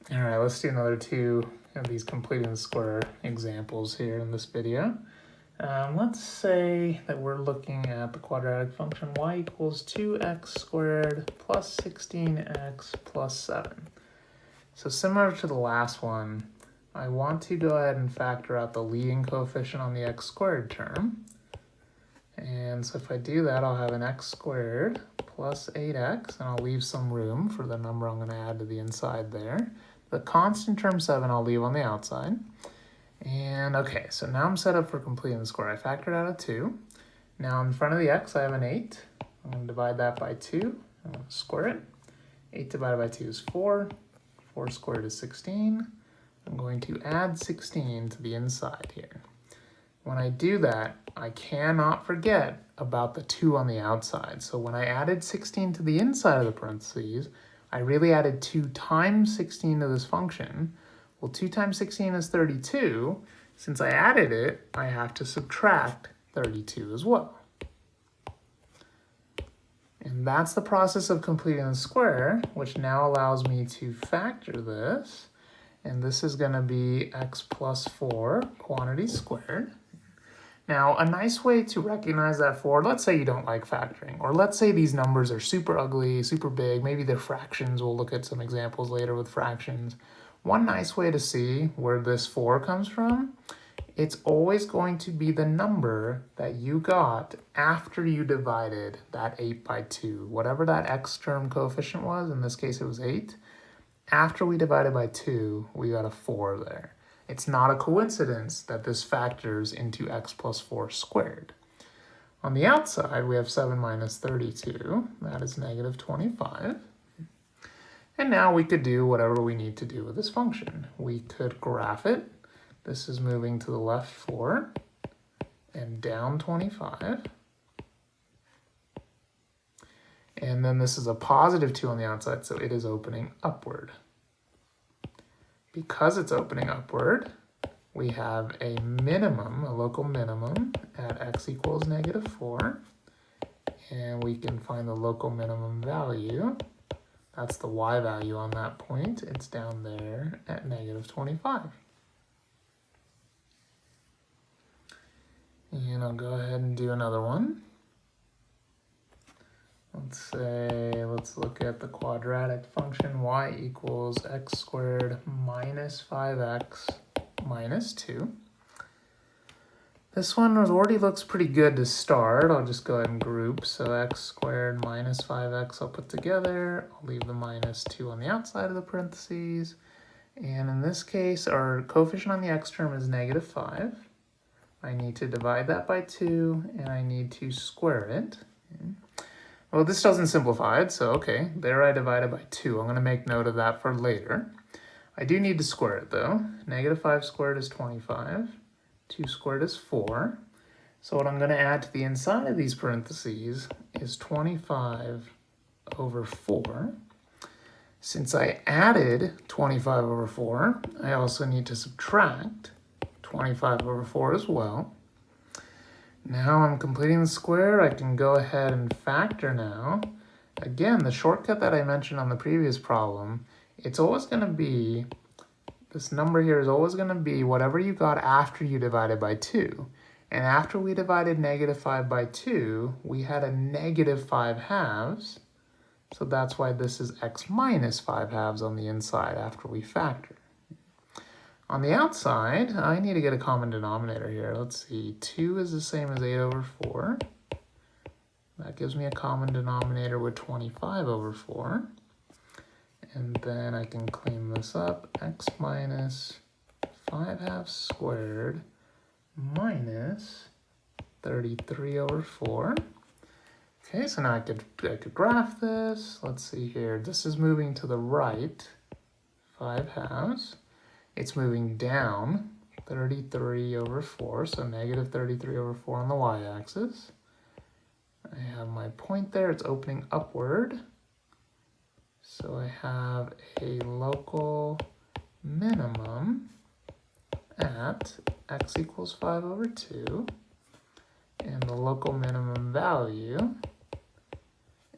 All right, let's do another two of these completing the square examples here in this video. Let's say that we're looking at the quadratic function y equals 2x squared plus 16x plus 7. So similar to the last one, I want to go ahead and factor out the leading coefficient on the x squared term. And so if I do that, I'll have an x squared plus 8x, and I'll leave some room for the number I'm going to add to the inside there. The constant term 7 I'll leave on the outside. And okay, so now I'm set up for completing the square. I factored out a 2. Now in front of the x, I have an 8. I'm going to divide that by 2. I'm going to square it. 8 divided by 2 is 4. 4 squared is 16. I'm going to add 16 to the inside here. When I do that, I cannot forget about the 2 on the outside. So when I added 16 to the inside of the parentheses, I really added 2 times 16 to this function. Well, 2 times 16 is 32. Since I added it, I have to subtract 32 as well. And that's the process of completing the square, which now allows me to factor this. And this is going to be x plus 4 quantity squared. Now, a nice way to recognize that for, let's say you don't like factoring, or let's say these numbers are super ugly, super big, maybe they're fractions. We'll look at some examples later with fractions. One nice way to see where this 4 comes from, it's always going to be the number that you got after you divided that 8 by 2. Whatever that x term coefficient was, in this case it was 8, after we divided by 2, we got a 4 there. It's not a coincidence that this factors into x plus 4 squared. On the outside, we have 7 minus 32. That is negative 25. And now we could do whatever we need to do with this function. We could graph it. This is moving to the left 4 and down 25. And then this is a positive 2 on the outside, so it is opening upward. Because it's opening upward, we have a minimum, a local minimum at x equals negative 4. And we can find the local minimum value. That's the y value on that point. It's down there at negative 25. And I'll go ahead and do another one. Let's look at the quadratic function y equals x squared minus 5x minus 2. This one already looks pretty good to start. I'll just go ahead and group. So x squared minus 5x I'll put together. I'll leave the minus 2 on the outside of the parentheses. And in this case, our coefficient on the x term is negative 5. I need to divide that by 2, and I need to square it. Okay. Well, this doesn't simplify it, so okay, there I divided by 2. I'm going to make note of that for later. I do need to square it, though. Negative 5 squared is 25. 2 squared is 4. So what I'm going to add to the inside of these parentheses is 25 over 4. Since I added 25 over 4, I also need to subtract 25 over 4 as well. Now I'm completing the square. I can go ahead and factor now. Again, the shortcut that I mentioned on the previous problem, it's always going to be, this number here is always going to be whatever you got after you divided by 2. And after we divided negative 5 by 2, we had a negative 5 halves. So that's why this is x minus 5 halves on the inside after we factor. On the outside, I need to get a common denominator here. Let's see, 2 is the same as 8 over 4. That gives me a common denominator with 25 over 4. And then I can clean this up, x minus 5 halves squared minus 33 over 4. Okay, so now I could graph this. Let's see here, this is moving to the right, 5 halves. It's moving down 33 over 4, so negative 33 over 4 on the y-axis. I have my point there, it's opening upward. So I have a local minimum at x equals 5 over 2. And the local minimum value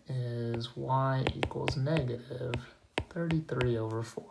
is y equals negative 33 over 4.